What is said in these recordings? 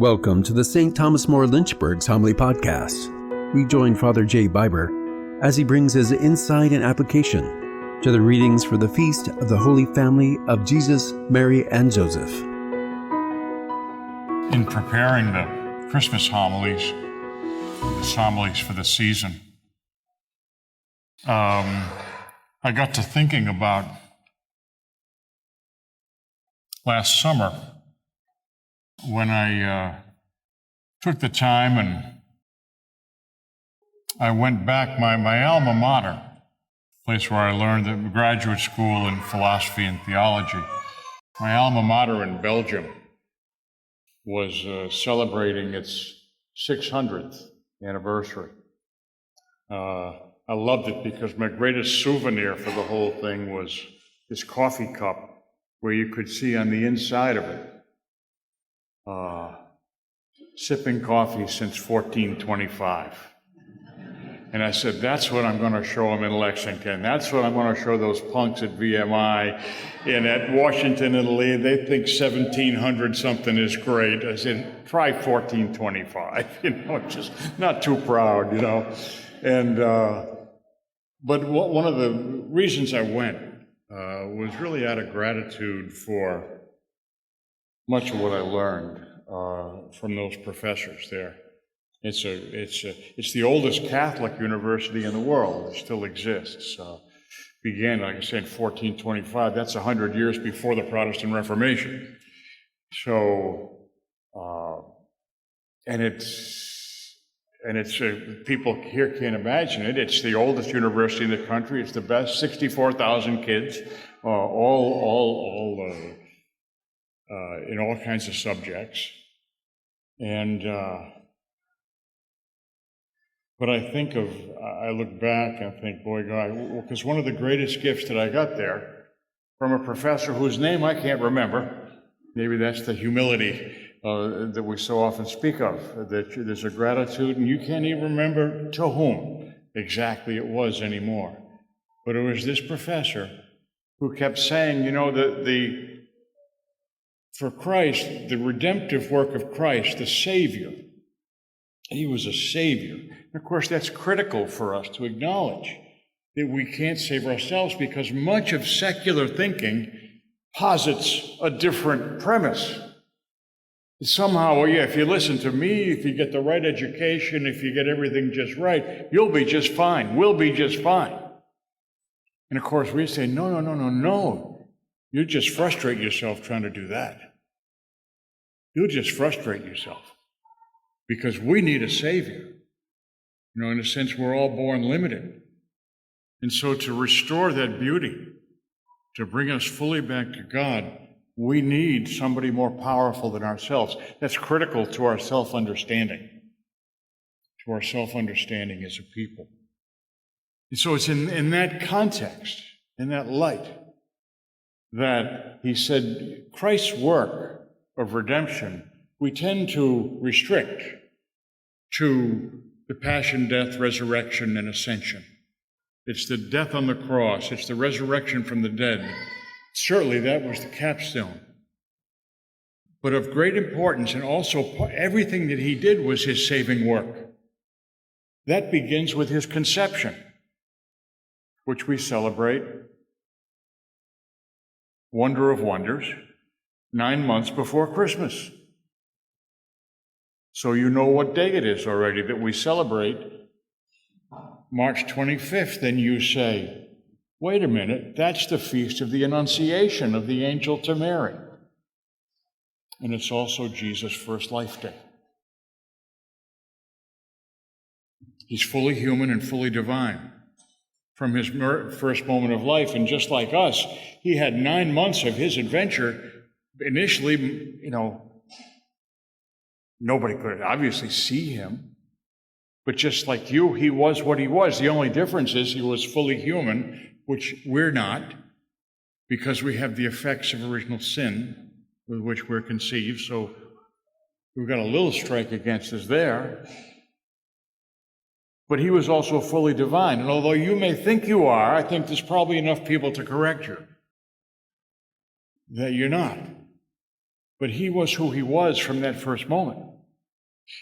Welcome to the St. Thomas More Lynchburg's Homily Podcast. We join Father J. Biber as he brings his insight and application to the readings for the feast of the Holy Family of Jesus, Mary, and Joseph. In preparing the Christmas homilies, the homilies for the season, I got to thinking about last summer when I took the time and I went back, my alma mater, place where I learned the graduate school in philosophy and theology. My alma mater in Belgium was celebrating its 600th anniversary. I loved it because my greatest souvenir for the whole thing was this coffee cup where you could see on the inside of it, sipping coffee since 1425. And I said, that's what I'm going to show them in Lexington. That's what I'm going to show those punks at VMI and at Washington, Italy. They think 1700 something is great. I said, try 1425, just not too proud, And, but one of the reasons I went was really out of gratitude for much of what I learned from those professors there. It's the oldest Catholic university in the world. It still exists. Began, like I said, 1425. That's 100 years before the Protestant Reformation. So, people here can't imagine it. It's the oldest university in the country. It's the best. 64,000 kids, all in all kinds of subjects. And but I look back and think, boy, God, because one of the greatest gifts that I got there from a professor whose name I can't remember, maybe that's the humility that we so often speak of, that there's a gratitude, and you can't even remember to whom exactly it was anymore. But it was this professor who kept saying, for Christ, the redemptive work of Christ, the Savior, he was a Savior. And of course, that's critical for us to acknowledge that we can't save ourselves because much of secular thinking posits a different premise. Somehow, if you listen to me, if you get the right education, if you get everything just right, you'll be just fine. We'll be just fine. And of course, we say, no. You just frustrate yourself trying to do that. You'll just frustrate yourself because we need a Savior. In a sense, we're all born limited. And so to restore that beauty, to bring us fully back to God, we need somebody more powerful than ourselves. That's critical to our self-understanding, as a people. And so it's in that context, in that light, that he said Christ's work of redemption we tend to restrict to the passion, death, resurrection, and ascension. It's the death on the cross. It's the resurrection from the dead. Certainly that was the capstone. But of great importance, and also everything that he did was his saving work. That begins with his conception, which we celebrate, wonder of wonders, 9 months before Christmas. So you know what day it is already that we celebrate March 25th, and you say, wait a minute, that's the feast of the Annunciation of the angel to Mary. And it's also Jesus' first life day. He's fully human and fully divine from his first moment of life. And just like us, he had 9 months of his adventure. Initially, nobody could obviously see him. But just like you, he was what he was. The only difference is he was fully human, which we're not, because we have the effects of original sin with which we're conceived. So we've got a little strike against us there. But he was also fully divine. And although you may think you are, I think there's probably enough people to correct you that you're not. But he was who he was from that first moment.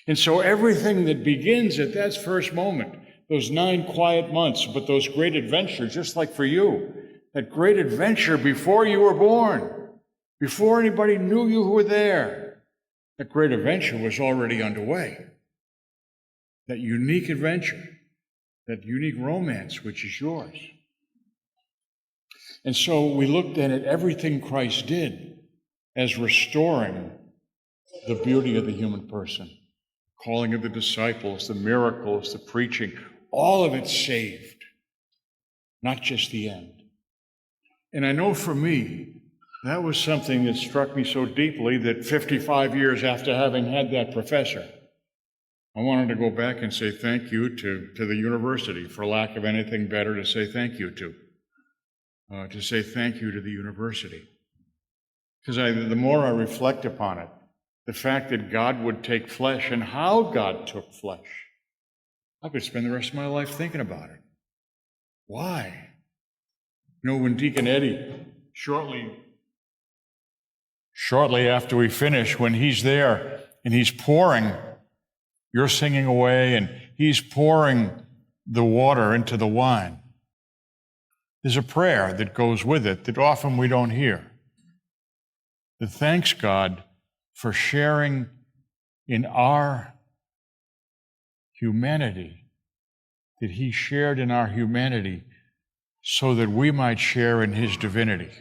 And so everything that begins at that first moment, those 9 quiet months, but those great adventures, just like for you, that great adventure before you were born, before anybody knew you were there, that great adventure was already underway. That unique adventure, that unique romance, which is yours. And so we looked at it, everything Christ did as restoring the beauty of the human person. Calling of the disciples, the miracles, the preaching, all of it saved, not just the end. And I know for me, that was something that struck me so deeply that 55 years after having had that professor, I wanted to go back and say thank you to the university, for lack of anything better to say thank you to say thank you to the university. Because the more I reflect upon it, the fact that God would take flesh and how God took flesh, I could spend the rest of my life thinking about it. Why? You know, when Deacon Eddie, shortly after we finish, when he's there and he's pouring, you're singing away, and he's pouring the water into the wine. There's a prayer that goes with it that often we don't hear. That thanks God for sharing in our humanity, that he shared in our humanity so that we might share in his divinity.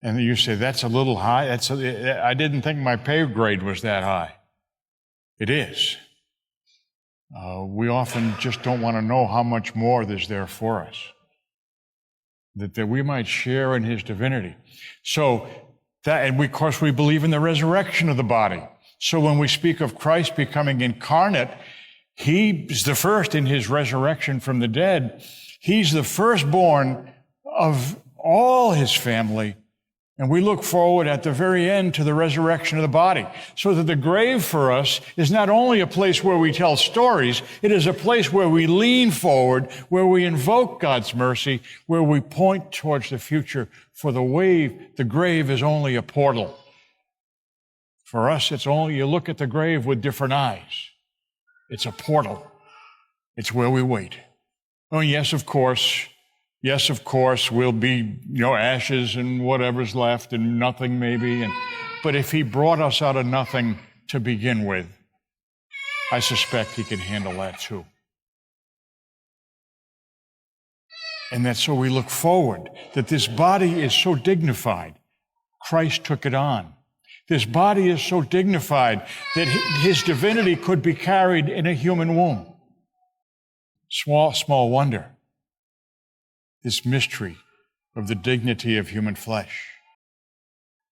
And you say, that's a little high. I didn't think my pay grade was that high. It is. We often just don't want to know how much more there's there for us, that we might share in his divinity. So and of course, we believe in the resurrection of the body. So when we speak of Christ becoming incarnate, he is the first in his resurrection from the dead. He's the firstborn of all his family. And we look forward at the very end to the resurrection of the body, so that the grave for us is not only a place where we tell stories, it is a place where we lean forward, where we invoke God's mercy, where we point towards the future. For the grave is only a portal. For us, it's only, you look at the grave with different eyes. It's a portal. It's where we wait. Oh, yes, of course, we'll be, ashes and whatever's left and nothing maybe. But if he brought us out of nothing to begin with, I suspect he can handle that too. And that so we look forward, that this body is so dignified. Christ took it on. This body is so dignified that his divinity could be carried in a human womb. Small wonder. This mystery of the dignity of human flesh,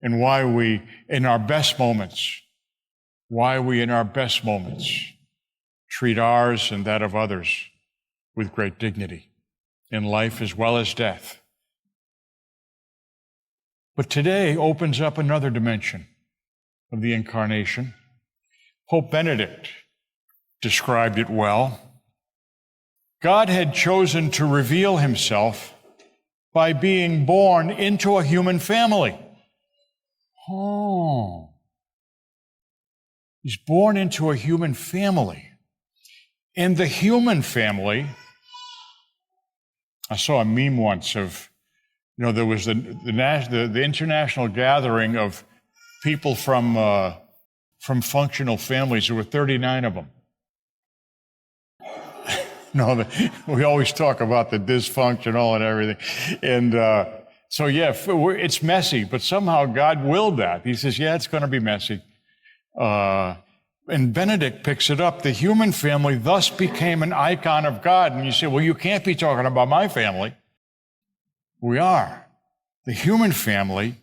and why we, in our best moments, treat ours and that of others with great dignity, in life as well as death. But today opens up another dimension of the incarnation. Pope Benedict described it well. God had chosen to reveal himself by being born into a human family. Oh. He's born into a human family. In the human family, I saw a meme once of, there was the international gathering of people from functional families. There were 39 of them. No, we always talk about the dysfunctional and everything. And it's messy, but somehow God willed that. He says, it's going to be messy. And Benedict picks it up. The human family thus became an icon of God. And you say, well, you can't be talking about my family. We are. The human family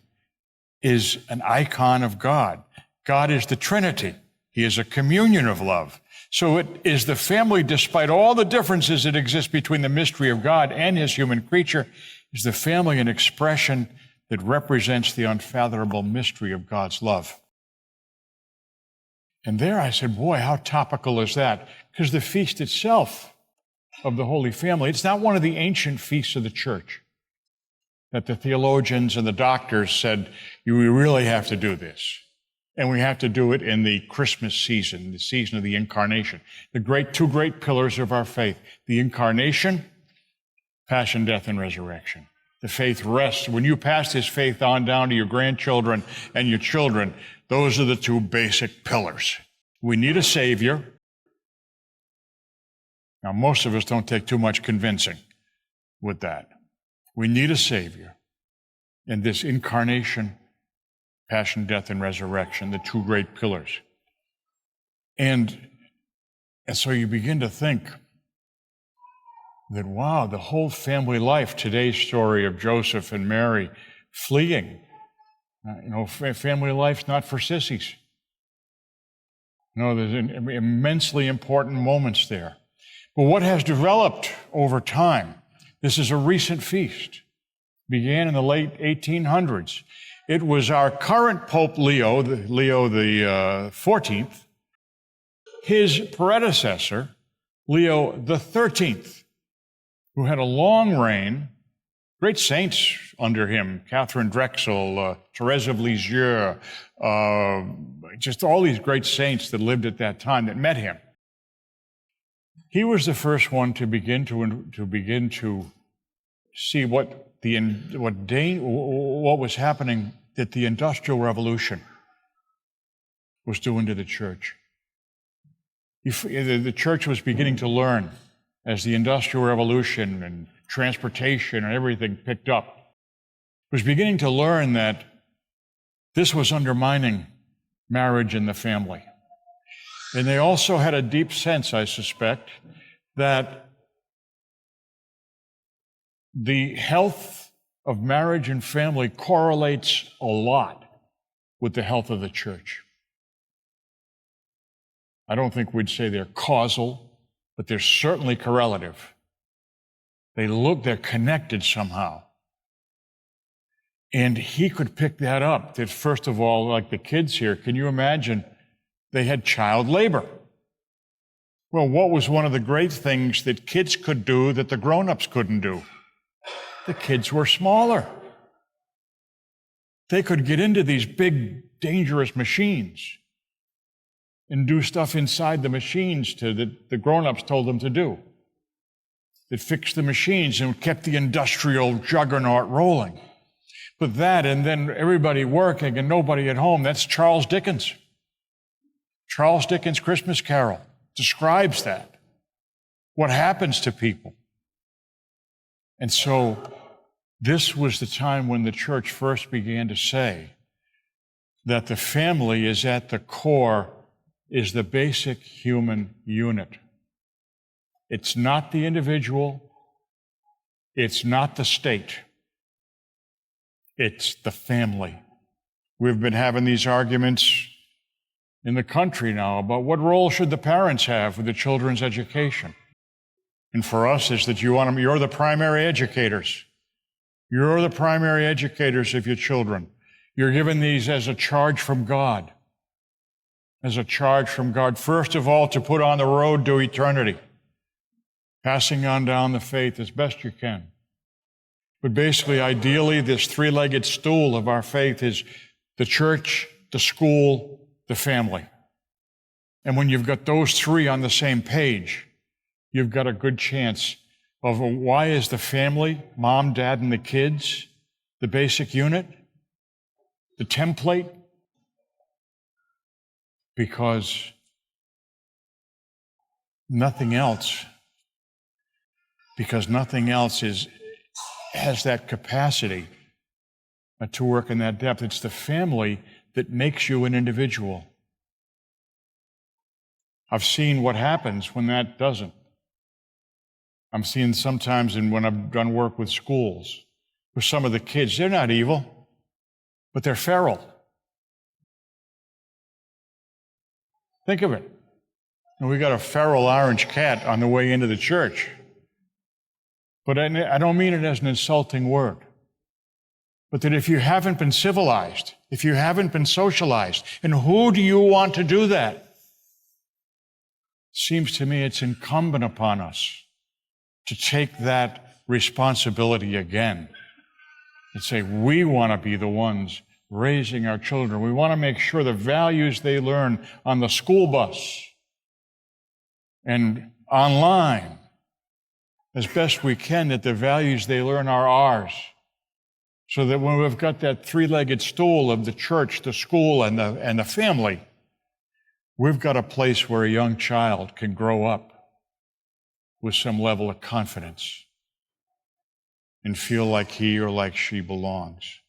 is an icon of God. God is the Trinity. He is a communion of love. So it is the family, despite all the differences that exist between the mystery of God and his human creature, is the family an expression that represents the unfathomable mystery of God's love. And there I said, boy, how topical is that? Because the feast itself of the Holy Family, it's not one of the ancient feasts of the church that the theologians and the doctors said, we really have to do this. And we have to do it in the Christmas season, the season of the Incarnation. The two great pillars of our faith, the Incarnation, passion, death, and resurrection. The faith rests. When you pass this faith on down to your grandchildren and your children, those are the two basic pillars. We need a Savior. Now, most of us don't take too much convincing with that. We need a Savior. And this Incarnation, passion, death, and resurrection, the two great pillars. And so you begin to think that, wow, the whole family life, today's story of Joseph and Mary fleeing, family life's not for sissies. There's immensely important moments there. But what has developed over time, this is a recent feast, began in the late 1800s. It was our current Pope Leo the 14th, his predecessor, Leo the 13th, who had a long reign, great saints under him, Catherine Drexel, Therese of Lisieux, just all these great saints that lived at that time that met him. He was the first one to begin to see what was happening, that the Industrial Revolution was doing to the church. The church was beginning to learn as the Industrial Revolution and transportation and everything picked up, was beginning to learn that this was undermining marriage and the family. And they also had a deep sense, I suspect, that the health of marriage and family correlates a lot with the health of the church. I don't think we'd say they're causal, but they're certainly correlative. They're connected somehow. And he could pick that up, that first of all, like the kids here, can you imagine? They had child labor. Well, what was one of the great things that kids could do that the grown-ups couldn't do? The kids were smaller. They could get into these big, dangerous machines and do stuff inside the machines that the grown-ups told them to do. That fixed the machines and kept the industrial juggernaut rolling. But that, and then everybody working and nobody at home, that's Charles Dickens. Charles Dickens' Christmas Carol describes that, what happens to people. And so this was the time when the church first began to say that the family is at the core, is the basic human unit. It's not the individual, it's not the state, it's the family. We've been having these arguments in the country now about what role should the parents have with the children's education. And for us is that you're the primary educators. You're the primary educators of your children. You're given these as a charge from God. As a charge from God, first of all, to put on the road to eternity, passing on down the faith as best you can. But basically, ideally, this three-legged stool of our faith is the church, the school, the family. And when you've got those three on the same page, you've got a good chance of why is the family, mom, dad, and the kids, the basic unit, the template? Because nothing else has that capacity to work in that depth. It's the family that makes you an individual. I've seen what happens when that doesn't. I'm seeing sometimes when I've done work with schools, with some of the kids, they're not evil, but they're feral. Think of it. And we got a feral orange cat on the way into the church. But I don't mean it as an insulting word. But that if you haven't been civilized, if you haven't been socialized, and who do you want to do that? It seems to me it's incumbent upon us to take that responsibility again and say, we want to be the ones raising our children. We want to make sure the values they learn on the school bus and online, as best we can, that the values they learn are ours. So that when we've got that three-legged stool of the church, the school, and the family, we've got a place where a young child can grow up with some level of confidence and feel like he or like she belongs.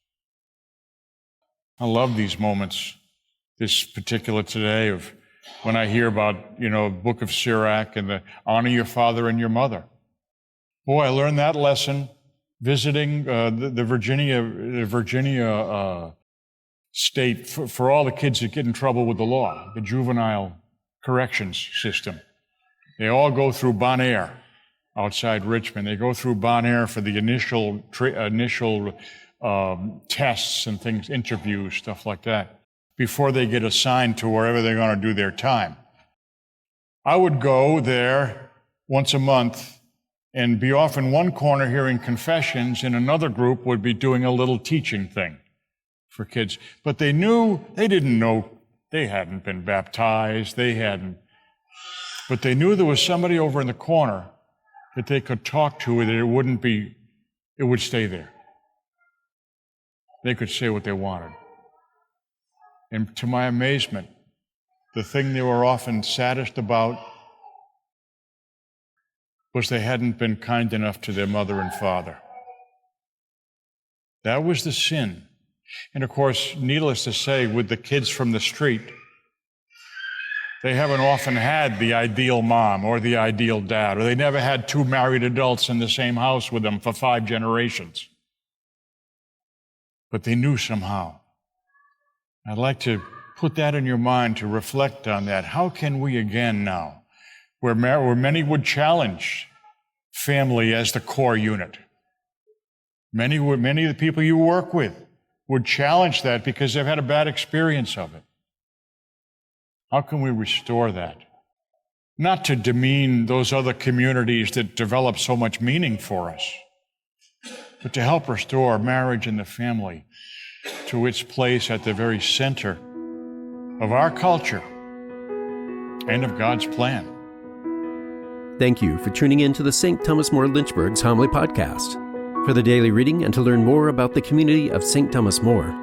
I love these moments, this particular today, of when I hear about, book of Sirach and the honor your father and your mother. Boy, I learned that lesson visiting the Virginia state for all the kids that get in trouble with the law, the juvenile corrections system. They all go through Bon Air outside Richmond. They go through Bon Air for the initial tests and things, interviews, stuff like that, before they get assigned to wherever they're going to do their time. I would go there once a month and be off in one corner hearing confessions, and another group would be doing a little teaching thing for kids. But they didn't know, they hadn't been baptized, but they knew there was somebody over in the corner that they could talk to, and that it would stay there. They could say what they wanted. And to my amazement, the thing they were often saddest about was they hadn't been kind enough to their mother and father. That was the sin. And of course, needless to say, with the kids from the street, they haven't often had the ideal mom or the ideal dad, or they never had two married adults in the same house with them for 5 generations. But they knew somehow. I'd like to put that in your mind, to reflect on that. How can we again now, where many would challenge family as the core unit, many of the people you work with would challenge that because they've had a bad experience of it. How can we restore that? Not to demean those other communities that develop so much meaning for us, but to help restore marriage and the family to its place at the very center of our culture and of God's plan. Thank you for tuning in to the St. Thomas More Lynchburg's Homily Podcast. For the daily reading and to learn more about the community of St. Thomas More,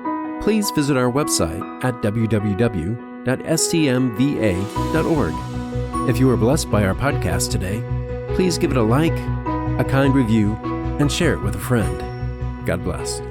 please visit our website at www.stmva.org. If you were blessed by our podcast today, please give it a like, a kind review, and share it with a friend. God bless.